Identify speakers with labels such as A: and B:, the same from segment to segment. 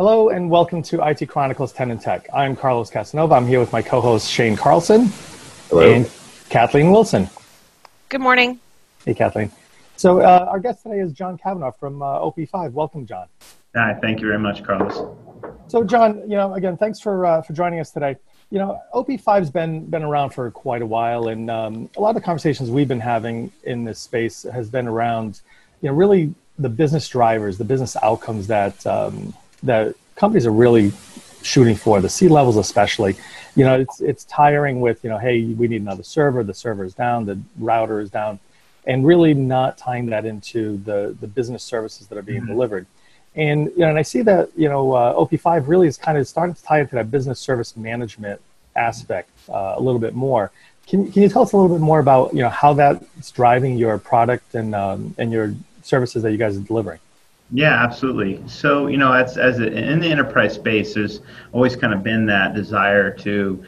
A: Hello and welcome to IT Chronicles 10 and Tech. I'm Carlos Casanova. I'm here with my co-host Shane Carlson.
B: Hello.
A: And Kathleen Wilson.
C: Good morning.
A: Hey, Kathleen. So our guest today is Jon Cavanaugh from OP5. Welcome, John.
B: Hi, thank you very much, Carlos.
A: So, John, again, thanks for joining us today. OP5's been around for quite a while, and a lot of the conversations we've been having in this space has been around, really the business drivers, the business outcomes that that companies are really shooting for, the C-levels especially. It's tiring with, hey, we need another server, the server is down, the router is down, and really not tying that into the business services that are being delivered. And, and I see that, OP5 really is kind of starting to tie into that business service management aspect a little bit more. Can you tell us a little bit more about, how that's driving your product and your services that you guys are delivering?
B: Yeah, absolutely. So, in the enterprise space, there's always kind of been that desire to,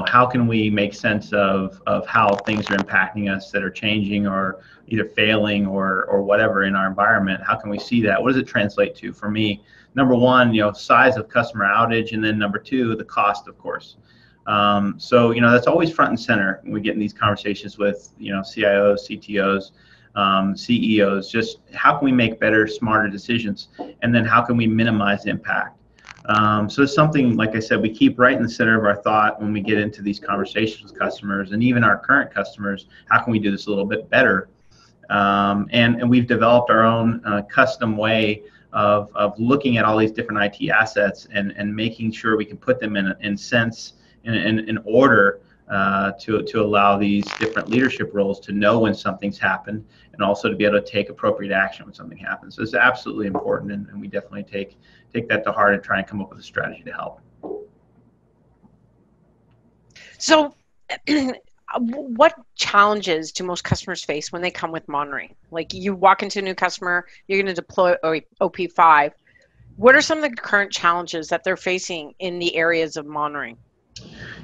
B: how can we make sense of how things are impacting us that are changing or either failing or whatever in our environment? How can we see that? What does it translate to? For me, number one, size of customer outage, and then number two, the cost, of course. So, that's always front and center when we get in these conversations with, CIOs, CTOs. CEOs, just how can we make better, smarter decisions, and then how can we minimize impact? So it's something, like I said, we keep right in the center of our thought when we get into these conversations with customers and even our current customers. How can we do this a little bit better? And we've developed our own custom way of looking at all these different IT assets and making sure we can put them in order to allow these different leadership roles to know when something's happened and also to be able to take appropriate action when something happens. So it's absolutely important, and we definitely take that to heart and try and come up with a strategy to help.
C: So what challenges do most customers face when they come with monitoring? Like, you walk into a new customer, you're going to deploy OP5. What are some of the current challenges that they're facing in the areas of monitoring?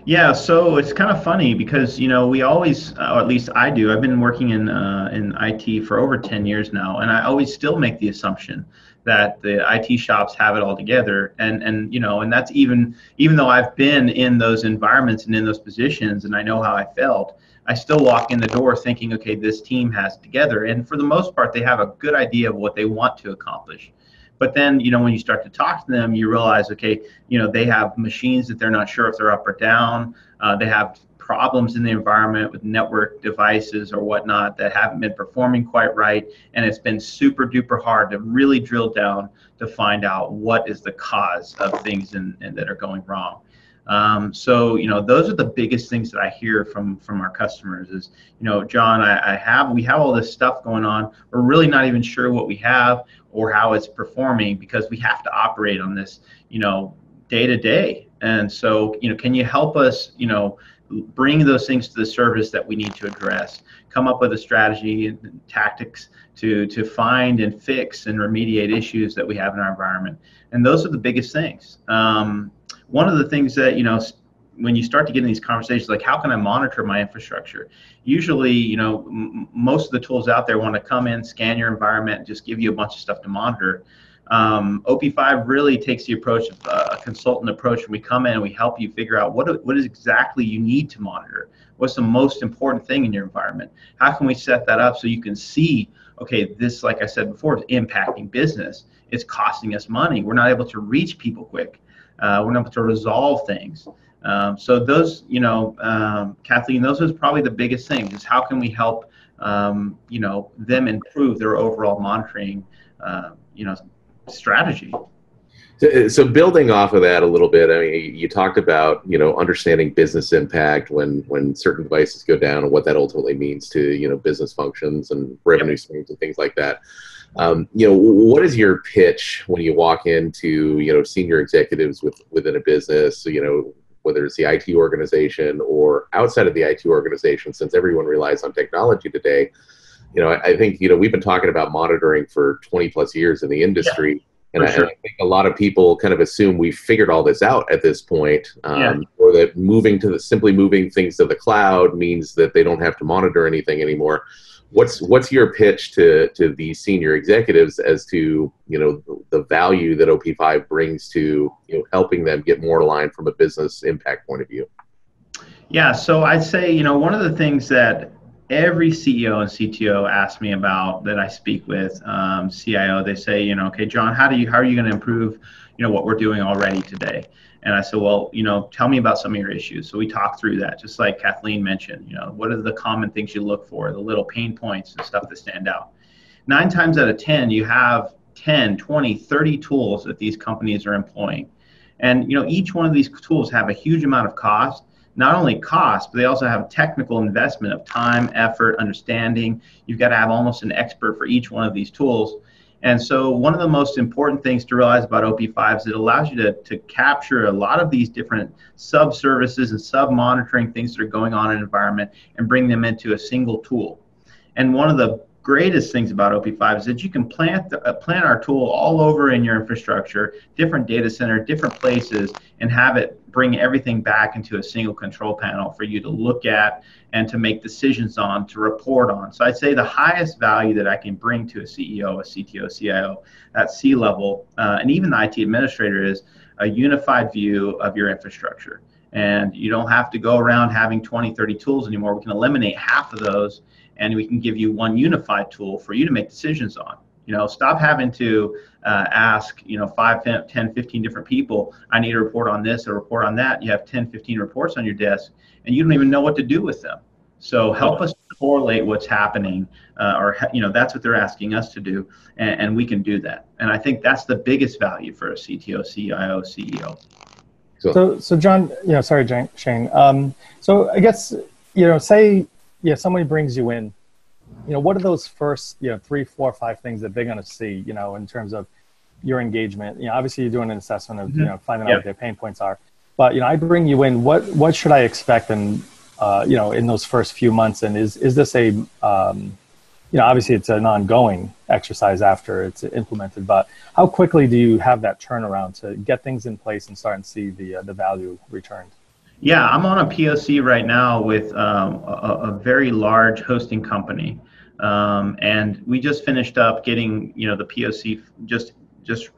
B: Yeah, so it's kind of funny because, we always, or at least I do, I've been working in IT for over 10 years now, and I always still make the assumption that the IT shops have it all together. And that's even though I've been in those environments and in those positions and I know how I felt, I still walk in the door thinking, okay, this team has it together. And for the most part, they have a good idea of what they want to accomplish. But then, when you start to talk to them, you realize, okay, they have machines that they're not sure if they're up or down. They have problems in the environment with network devices or whatnot that haven't been performing quite right. And it's been super duper hard to really drill down to find out what is the cause of things that are going wrong. So, those are the biggest things that I hear from our customers is, John, we have all this stuff going on. We're really not even sure what we have or how it's performing because we have to operate on this, day to day. And so, can you help us, bring those things to the service that we need to address, come up with a strategy and tactics to find and fix and remediate issues that we have in our environment. And those are the biggest things. One of the things that, when you start to get in these conversations, like how can I monitor my infrastructure? Usually, most of the tools out there want to come in, scan your environment, and just give you a bunch of stuff to monitor. OP5 really takes the approach of a consultant approach. When we come in and we help you figure out what is exactly you need to monitor. What's the most important thing in your environment? How can we set that up so you can see, okay, this, like I said before, is impacting business. It's costing us money. We're not able to reach people quick. We're not able to resolve things. So those, Kathleen, those are probably the biggest things is how can we help, them improve their overall monitoring, strategy.
D: So building off of that a little bit, I mean, you talked about, understanding business impact when certain devices go down and what that ultimately means to, business functions and revenue streams and things like that. What is your pitch when you walk into, senior executives within a business, whether it's the IT organization or outside of the IT organization, since everyone relies on technology today? I think, we've been talking about monitoring for 20 plus years in the industry. And I think a lot of people kind of assume we've figured all this out at this point, or that simply moving things to the cloud means that they don't have to monitor anything anymore. What's your pitch to these senior executives as to the value that OP5 brings to helping them get more aligned from a business impact point of view?
B: Yeah, so I'd say one of the things that every CEO and CTO asks me about that I speak with, CIO, they say, okay, Jon, how are you going to improve, what we're doing already today? And I said, well, tell me about some of your issues. So we talk through that, just like Kathleen mentioned, what are the common things you look for, the little pain points and stuff that stand out. 9 times out of 10, you have 10, 20, 30 tools that these companies are employing. And, each one of these tools have a huge amount of cost. Not only cost, but they also have technical investment of time, effort, understanding. You've got to have almost an expert for each one of these tools. And so one of the most important things to realize about OP5 is it allows you to capture a lot of these different sub-services and sub-monitoring things that are going on in an environment and bring them into a single tool. And one of the greatest things about OP5 is that you can plant our tool all over in your infrastructure, different data center, different places, and have it bring everything back into a single control panel for you to look at and to make decisions on, to report on. So I'd say the highest value that I can bring to a CEO, a CTO, CIO, at C-level, and even the IT administrator is a unified view of your infrastructure. And you don't have to go around having 20, 30 tools anymore. We can eliminate half of those, and we can give you one unified tool for you to make decisions on. Stop having to ask, 5, 10, 15 different people, I need a report on this, a report on that. You have 10, 15 reports on your desk, and you don't even know what to do with them. So help us correlate what's happening, or that's what they're asking us to do, and we can do that. And I think that's the biggest value for a CTO, CIO, CEO.
A: So Jon, sorry, Shane. So I guess, say, somebody brings you in, what are those first, 3, 4, 5 things that they're going to see, in terms of your engagement? Obviously you're doing an assessment of, finding out what their pain points are. But, I bring you in, what should I expect in those first few months? And is this a, obviously it's an ongoing exercise after it's implemented, but how quickly do you have that turnaround to get things in place and start and see the value returned?
B: Yeah, I'm on a POC right now with a very large hosting company, and we just finished up getting the POC just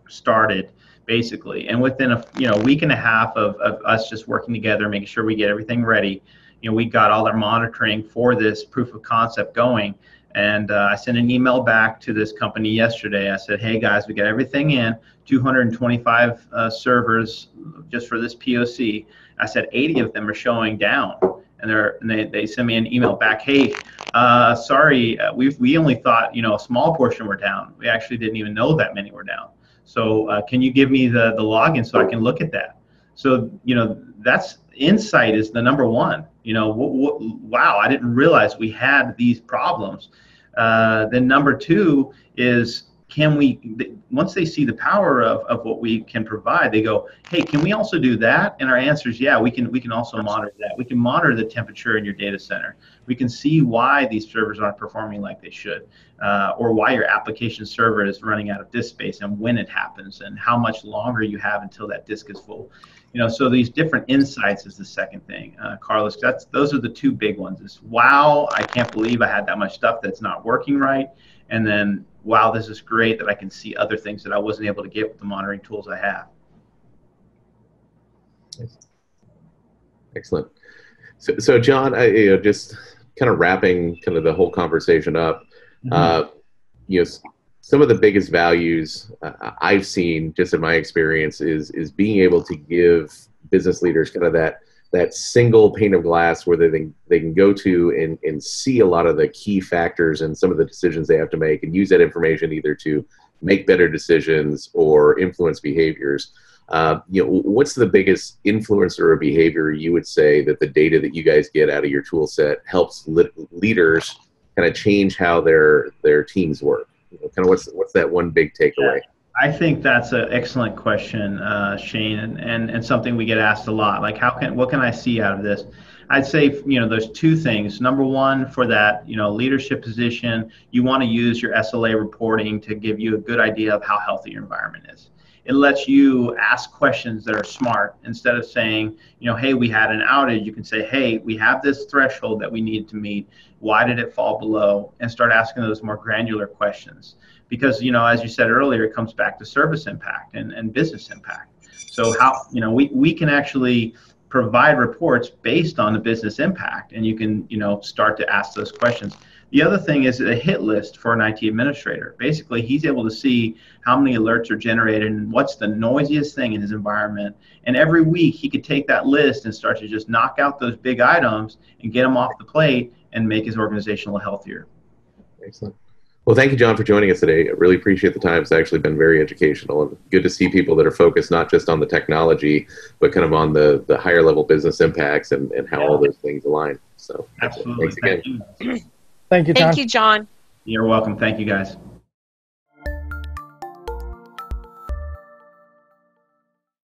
B: started basically, and within a week and a half of us just working together, making sure we get everything ready, we got all our monitoring for this proof of concept going. And I sent an email back to this company yesterday. I said, hey guys, we got everything in, 225 servers just for this POC. I said 80 of them are showing down, and they sent me an email back. Hey, sorry, we only thought a small portion were down. We actually didn't even know that many were down. So can you give me the login so I can look at that? So that's insight is the number one. Wow, I didn't realize we had these problems. Then number 2 is, once they see the power of what we can provide, they go, hey, can we also do that? And our answer is, yeah, we can also monitor that. We can monitor the temperature in your data center. We can see why these servers aren't performing like they should, or why your application server is running out of disk space and when it happens and how much longer you have until that disk is full. So these different insights is the second thing, Carlos. Those are the 2 big ones. Is, wow, I can't believe I had that much stuff that's not working right. And then, wow, this is great that I can see other things that I wasn't able to get with the monitoring tools I have.
D: Excellent. So Jon, just kind of wrapping kind of the whole conversation up, some of the biggest values I've seen just in my experience is being able to give business leaders kind of that single pane of glass where they can go to and see a lot of the key factors and some of the decisions they have to make, and use that information either to make better decisions or influence behaviors. What's the biggest influencer or behavior you would say that the data that you guys get out of your tool set helps leaders kind of change how their teams work? Kind of what's that one big takeaway?
B: I think that's an excellent question, Shane, and something we get asked a lot. Like, what can I see out of this? I'd say, there's two things. Number one, for that, leadership position, you want to use your SLA reporting to give you a good idea of how healthy your environment is. It lets you ask questions that are smart. Instead of saying, hey, we had an outage, you can say, hey, we have this threshold that we need to meet. Why did it fall below? And start asking those more granular questions. Because, as you said earlier, it comes back to service impact and business impact. So how, we can actually provide reports based on the business impact, and you can, start to ask those questions. The other thing is a hit list for an IT administrator. Basically, he's able to see how many alerts are generated and what's the noisiest thing in his environment. And every week he could take that list and start to just knock out those big items and get them off the plate and make his organization a little healthier.
D: Excellent. Well, thank you, John, for joining us today. I really appreciate the time. It's actually been very educational, and good to see people that are focused not just on the technology, but kind of on the higher level business impacts and how all those things align. So
B: absolutely.
D: Thanks again.
A: Thank you, John.
C: Thank you, John.
B: You're welcome. Thank you, guys.